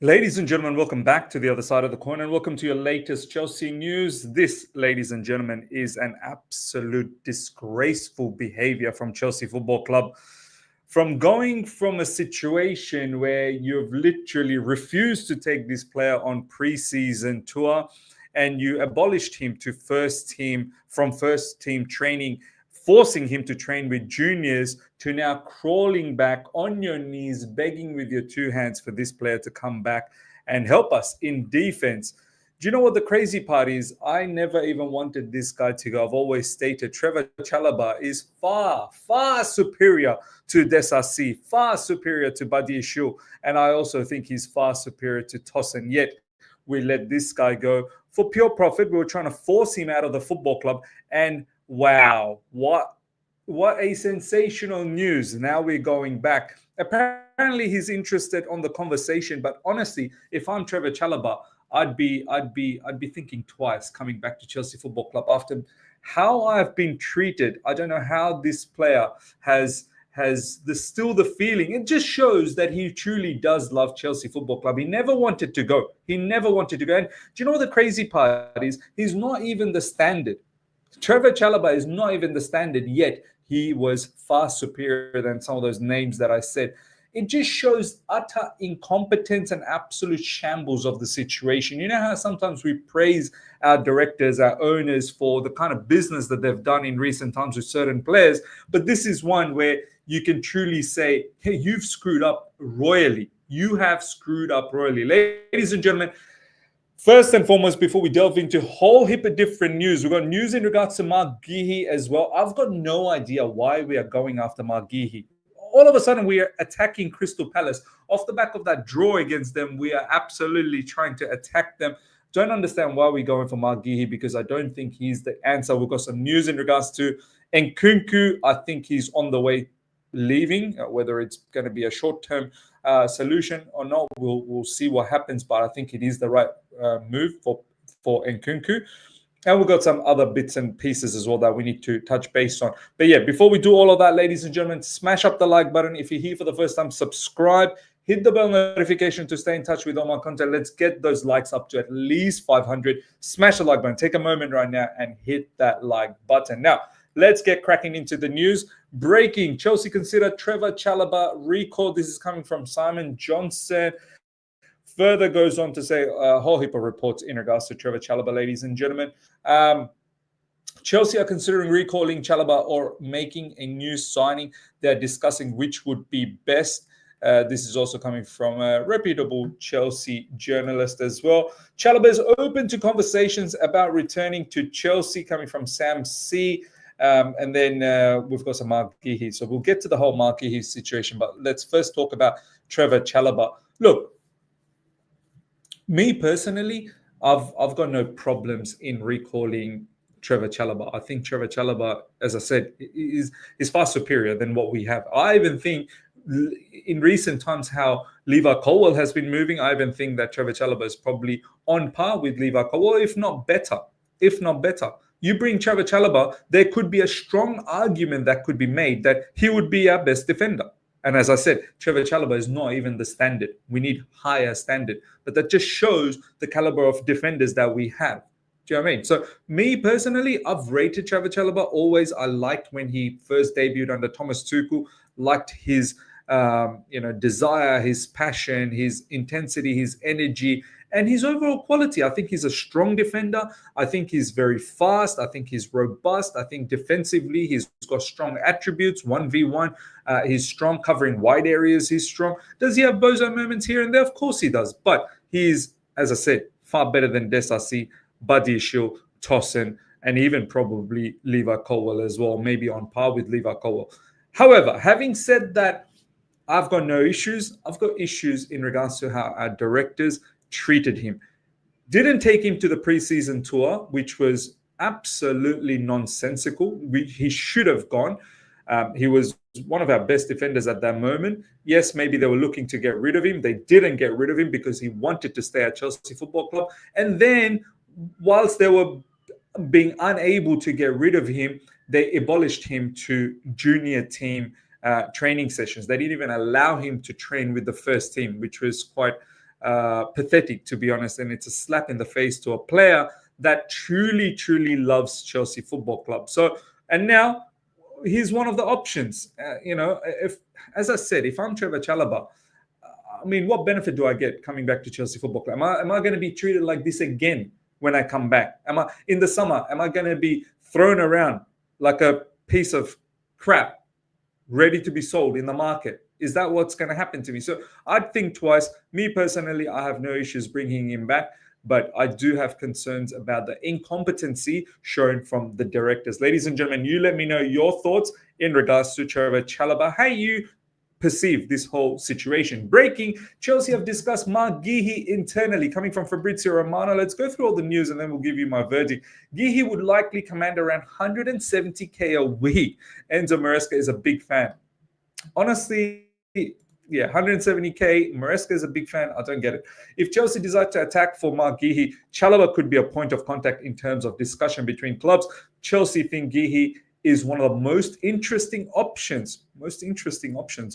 Ladies and gentlemen, welcome back to the other side of the coin and welcome to your latest Chelsea news. This, ladies and gentlemen, is an absolute disgraceful behavior from Chelsea Football Club. From going from a situation where you've literally refused to take this player on pre-season tour and you abolished him to first team training, forcing him to train with juniors, to now crawling back on your knees, begging with your two hands for this player to come back and help us in defense. Do you know what the crazy part is? I never even wanted this guy to go. I've always stated Trevoh Chalobah is far, far superior to Desasi, far superior to Badi Ishul. And I also think he's far superior to Tosin. Yet we let this guy go for pure profit. We were trying to force him out of the football club. And wow, what a sensational news. Now we're going back. Apparently he's interested on the conversation, but honestly, if I'm Trevoh Chalobah, I'd be thinking twice coming back to Chelsea Football Club after how I've been treated. I don't know how this player has still the feeling. It just shows that he truly does love Chelsea Football Club. He never wanted to go. And do you know what the crazy part is? He's not even the standard. Trevoh Chalobah is not even the standard, yet he was far superior than some of those names that I said. It just shows utter incompetence and absolute shambles of the situation. You know how sometimes we praise our directors, our owners for the kind of business that they've done in recent times with certain players, but this is one where you can truly say, hey, you've screwed up royally. You have screwed up royally. Ladies and gentlemen, first and foremost, before we delve into a whole heap of different news, we've got news in regards to Marc Guehi as well. I've got no idea why we are going after Marc Guehi. All of a sudden, we are attacking Crystal Palace. Off the back of that draw against them, we are absolutely trying to attack them. Don't understand why we're going for Marc Guehi, because I don't think he's the answer. We've got some news in regards to Nkunku. I think he's on the way leaving. Whether it's going to be a short-term solution or not, we'll see what happens. But I think it is the right move for Nkunku. And we've got some other bits and pieces as well that we need to touch base on. But yeah, before we do all of that, ladies and gentlemen, smash up the like button. If you're here for the first time, subscribe. Hit the bell notification to stay in touch with all my content. Let's get those likes up to at least 500. Smash the like button. Take a moment right now and hit that like button. Now, let's get cracking into the news. Breaking: Chelsea consider Trevoh Chalobah recall. This is coming from Simon Johnson. Further goes on to say a whole heap of reports in regards to Trevoh Chalobah, ladies and gentlemen. Chelsea are considering recalling Chalobah or making a new signing. They're discussing which would be best. This is also coming from a reputable Chelsea journalist as well. Chalobah is open to conversations about returning to Chelsea, coming from Sam C. And then we've got some Marc Guehi. So we'll get to the whole Marc Guehi situation, but let's first talk about Trevoh Chalobah. Look, me personally, I've got no problems in recalling Trevoh Chalobah. I think Trevoh Chalobah, as I said, is far superior than what we have. I even think in recent times how Levi Colwill has been moving, I even think that Trevoh Chalobah is probably on par with Levi Colwill, if not better. You bring Trevoh Chalobah, there could be a strong argument that could be made that he would be our best defender. And as I said, Trevoh Chalobah is not even the standard. We need higher standard. But that just shows the caliber of defenders that we have. Do you know what I mean? So me personally, I've rated Trevoh Chalobah always. I liked when he first debuted under Thomas Tuchel, liked his desire, his passion, his intensity, his energy, and his overall quality. I think he's a strong defender. I think he's very fast. I think he's robust. I think defensively, he's got strong attributes, 1v1. He's strong covering wide areas. He's strong. Does he have bozo moments here and there? Of course he does. But he's, as I said, far better than Desasi, Badi Ishul, Tosin, and even probably Levi Colwill as well, maybe on par with Levi Colwill. However, having said that, I've got no issues. I've got issues in regards to how our directors treated him. Didn't take him to the preseason tour, which was absolutely nonsensical. He should have gone. He was one of our best defenders at that moment. Yes, maybe they were looking to get rid of him. They didn't get rid of him because he wanted to stay at Chelsea Football Club. And then, whilst they were being unable to get rid of him, they abolished him to junior team training sessions. They didn't even allow him to train with the first team, which was quite pathetic, to be honest, and it's a slap in the face to a player that truly, truly loves Chelsea Football Club. So, and now he's one of the options. If, as I said, if I'm Trevoh Chalobah, I mean, what benefit do I get coming back to Chelsea Football Club? Am I going to be treated like this again when I come back? Am I in the summer? Am I going to be thrown around like a piece of crap, ready to be sold in the market? Is that what's going to happen to me? So I'd think twice. Me personally, I have no issues bringing him back, but I do have concerns about the incompetency shown from the directors. Ladies and gentlemen, you let me know your thoughts in regards to Trevoh Chalobah. How you perceive this whole situation. Breaking, Chelsea have discussed Marc Guehi internally, coming from Fabrizio Romano. Let's go through all the news and then we'll give you my verdict. Guehi would likely command around 170k a week. Enzo Maresca is a big fan. Honestly, yeah, 170k. Maresca is a big fan. I don't get it. If Chelsea decide to attack for Marc Guehi, Chalobah could be a point of contact in terms of discussion between clubs. Chelsea think Guehi is one of the most interesting options.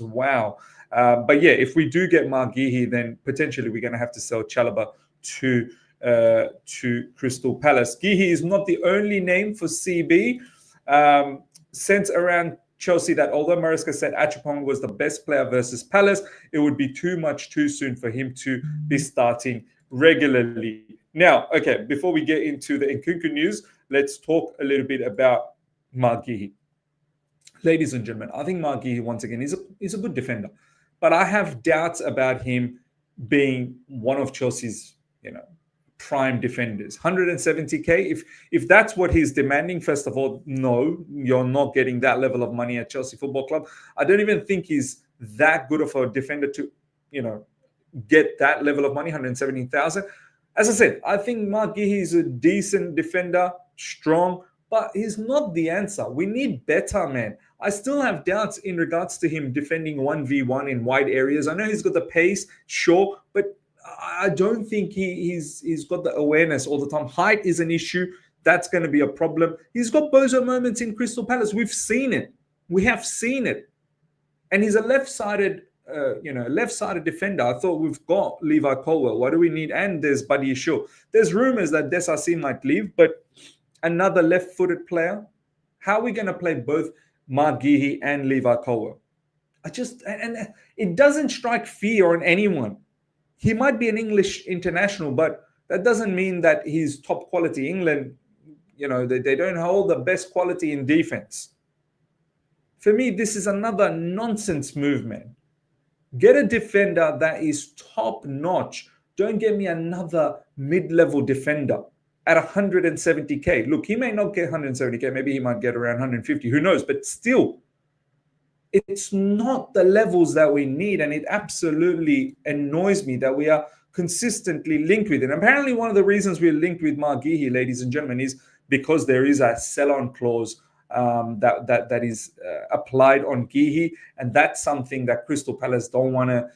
Wow. But yeah, if we do get Marc Guehi, then potentially we're going to have to sell Chalobah to Crystal Palace. Guehi is not the only name for CB. Sense around Chelsea that although Maresca said Achapong was the best player versus Palace, it would be too much too soon for him to be starting regularly. Now, okay, before we get into the Nkunku news, let's talk a little bit about Marc Guehi. Ladies and gentlemen, I think Marc Guehi, once again, is a good defender. But I have doubts about him being one of Chelsea's, prime defenders. 170k, if that's what he's demanding, first of all, no, you're not getting that level of money at Chelsea Football Club. I don't even think he's that good of a defender to, get that level of money, 170,000. As I said, I think Marc Guehi is a decent defender, strong, but he's not the answer. We need better, man. I still have doubts in regards to him defending 1v1 in wide areas. I know he's got the pace, sure, but I don't think he's got the awareness all the time. Height is an issue. That's going to be a problem. He's got bozo moments in Crystal Palace. We've seen it. We have seen it. And he's a left-sided defender. I thought we've got Levi Colwill. What do we need? And there's Buddy Ishul. There's rumors that Desasi might leave, but another left-footed player. How are we going to play both Marc Guehi and Levi Colwill? And it doesn't strike fear on anyone. He might be an English international, but that doesn't mean that he's top quality. England, they don't hold the best quality in defense. For me, this is another nonsense movement. Get a defender that is top-notch. Don't get me another mid-level defender at 170k. Look, he may not get 170k. Maybe he might get around 150. Who knows? But still, it's not the levels that we need. And it absolutely annoys me that we are consistently linked with it. And apparently one of the reasons we're linked with Marc Guehi, ladies and gentlemen, is because there is a sell-on clause that is applied on Guehi. And that's something that Crystal Palace don't want to,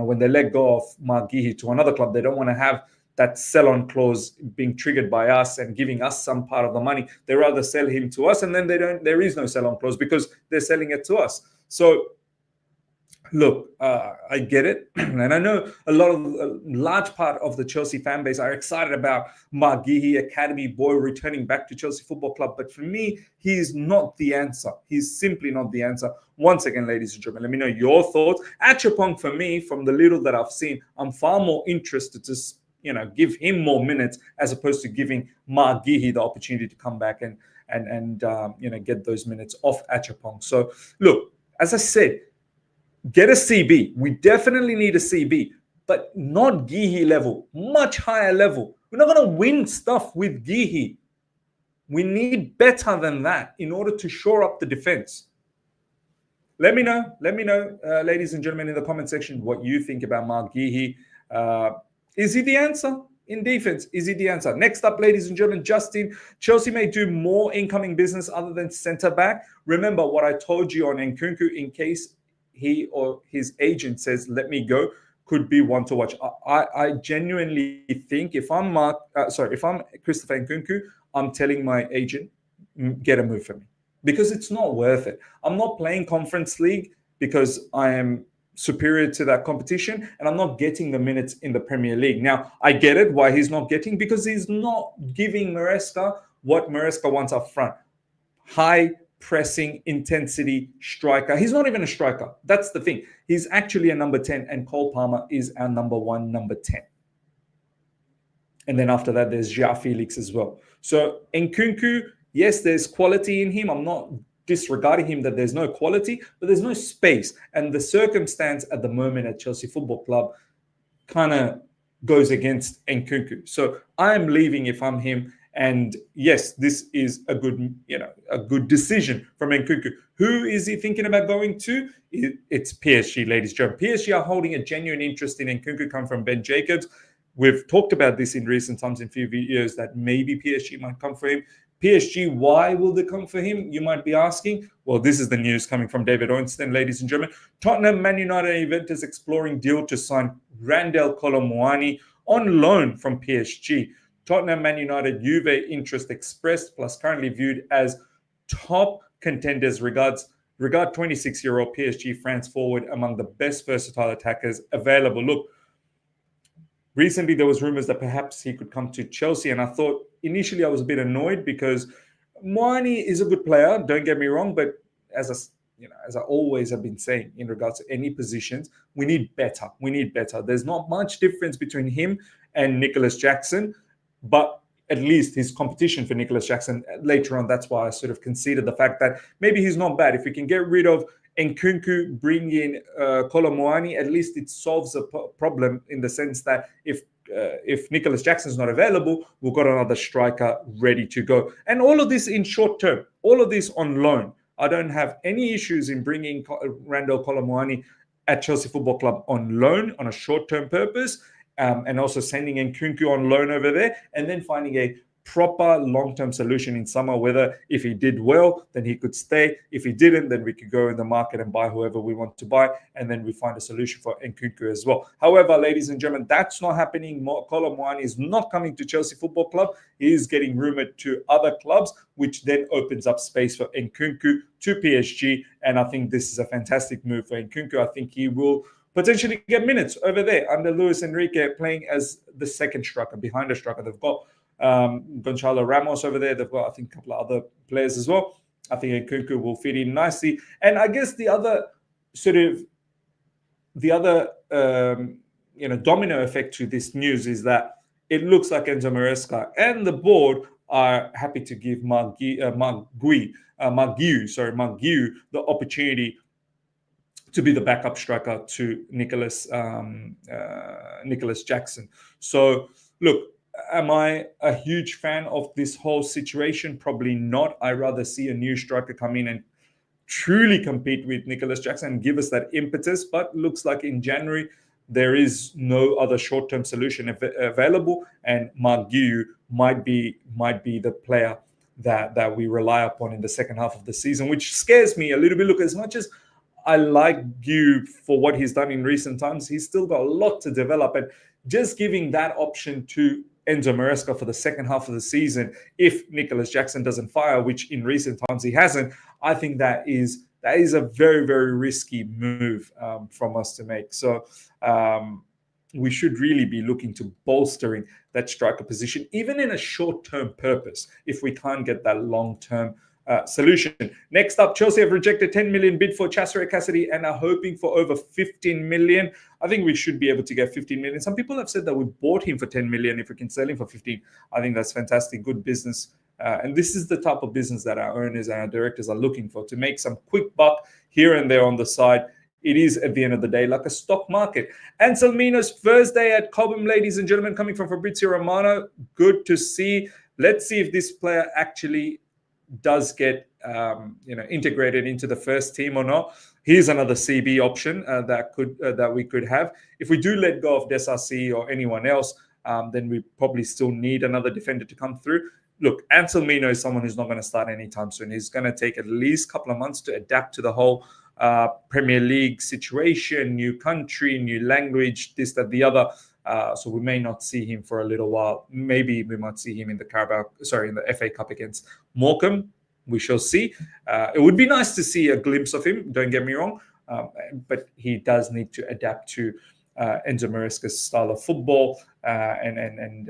when they let go of Marc Guehi to another club, they don't want to have that sell-on clause being triggered by us and giving us some part of the money. They rather sell him to us, and then there is no sell-on clause because they're selling it to us. So look, I get it. And I know a large part of the Chelsea fan base are excited about Marc Guehi, academy boy, returning back to Chelsea Football Club. But for me, he's not the answer. He's simply not the answer. Once again, ladies and gentlemen, let me know your thoughts. Achapong, for me, from the little that I've seen, I'm far more interested to give him more minutes as opposed to giving Marc Guehi the opportunity to come back and get those minutes off Achapong. So look, as I said, get a CB. We definitely need a CB, but not Guehi level, much higher level. We're not going to win stuff with Guehi. We need better than that in order to shore up the defense. Let me know, ladies and gentlemen, in the comment section, what you think about Marc Guehi. Is he the answer in defense? Is he the answer? Next up, ladies and gentlemen, Justin. Chelsea may do more incoming business other than centre-back. Remember what I told you on Nkunku, in case he or his agent says, let me go, could be one to watch. I genuinely think if I'm Christopher Nkunku, I'm telling my agent, get a move for me. Because it's not worth it. I'm not playing Conference League because I am superior to that competition, and I'm not getting the minutes in the Premier League. Now, I get it why he's not getting, because he's not giving Maresca what Maresca wants up front. High pressing intensity striker. He's not even a striker. That's the thing. He's actually a number 10, and Cole Palmer is our number 1, number 10. And then after that, there's João Felix as well. So Nkunku, yes, there's quality in him. I'm not disregarding him that there's no quality, but there's no space. And the circumstance at the moment at Chelsea Football Club kind of goes against Nkunku. So I'm leaving if I'm him. And yes, this is a good decision from Nkunku. Who is he thinking about going to? It's PSG, ladies and gentlemen. PSG are holding a genuine interest in Nkunku, come from Ben Jacobs. We've talked about this in recent times in a few videos that maybe PSG might come for him. PSG, why will they come for him? You might be asking. Well, this is the news coming from David Ornstein, ladies and gentlemen. Tottenham, Man United, and Juventus exploring deal to sign Randell Kolo Muani on loan from PSG. Tottenham, Man United, Juve interest expressed, plus currently viewed as top contenders. Regard 26-year-old PSG France forward among the best versatile attackers available. Look, recently there was rumors that perhaps he could come to Chelsea, and I thought initially I was a bit annoyed because Muani is a good player, don't get me wrong, but as I always have been saying in regards to any positions, we need better. We need better. There's not much difference between him and Nicholas Jackson, but at least his competition for Nicholas Jackson later on. That's why I sort of conceded the fact that maybe he's not bad. If we can get rid of Nkunku, bring in Kolo Muani, at least it solves a problem in the sense that if Nicholas Jackson's not available, we've got another striker ready to go. And all of this in short term, all of this on loan. I don't have any issues in bringing Randell Kolo Muani at Chelsea Football Club on loan on a short-term purpose. And also sending Nkunku on loan over there, and then finding a proper long-term solution in summer, whether if he did well, then he could stay. If he didn't, then we could go in the market and buy whoever we want to buy, and then we find a solution for Nkunku as well. However, ladies and gentlemen, that's not happening. Kolo Muani is not coming to Chelsea Football Club. He is getting rumored to other clubs, which then opens up space for Nkunku to PSG, and I think this is a fantastic move for Nkunku. I think he will potentially get minutes over there under Luis Enrique, playing as the second striker, behind the striker. They've got Gonzalo Ramos over there. They've got, I think, a couple of other players as well. I think Nkunku will fit in nicely. And I guess the other domino effect to this news is that it looks like Enzo Maresca and the board are happy to give Marc Guehi the opportunity to be the backup striker to Nicholas Jackson. So, look, am I a huge fan of this whole situation? Probably not. I rather see a new striker come in and truly compete with Nicholas Jackson and give us that impetus. But looks like in January there is no other short-term solution available, and Marc Guehi might be the player that we rely upon in the second half of the season, which scares me a little bit. Look, as much as I like Guehi for what he's done in recent times, he's still got a lot to develop. And just giving that option to Enzo Maresca for the second half of the season, if Nicholas Jackson doesn't fire, which in recent times he hasn't, I think that is a very, very risky move from us to make. So we should really be looking to bolstering that striker position, even in a short-term purpose, if we can't get that long-term solution. Next up, Chelsea have rejected 10 million bid for Cesare Cassidy and are hoping for over 15 million. I think we should be able to get 15 million. Some people have said that we bought him for 10 million. If we can sell him for 15, I think that's fantastic, good business. And this is the type of business that our owners and our directors are looking for, to make some quick buck here and there on the side. It is, at the end of the day, like a stock market. Anselmino's first day at Cobham, ladies and gentlemen, coming from Fabrizio Romano. Good to see. Let's see if this player actually does get integrated into the first team or not. Here's another CB option that we could have. If we do let go of Desarci or anyone else, then we probably still need another defender to come through. Look, Anselmino is someone who's not going to start anytime soon. He's going to take at least a couple of months to adapt to the whole Premier League situation, new country, new language, this, that, the other. So we may not see him for a little while. Maybe we might see him in the FA Cup against Morecambe. We shall see. It would be nice to see a glimpse of him, don't get me wrong. but he does need to adapt to Enzo Maresca's style of football and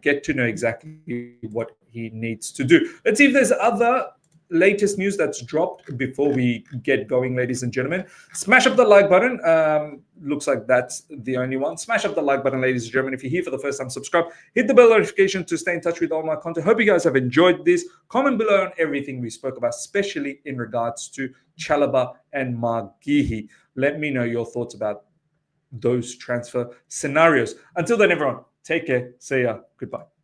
get to know exactly what he needs to do. Let's see if there's other latest news that's dropped before we get going, ladies and gentlemen. Smash up the like button. Looks like that's the only one. Smash up the like button, ladies and gentlemen. If you're here for the first time, subscribe. Hit the bell notification to stay in touch with all my content. Hope you guys have enjoyed this. Comment below on everything we spoke about, especially in regards to Chalobah and Marc Guehi. Let me know your thoughts about those transfer scenarios. Until then, everyone, take care. See ya. Goodbye.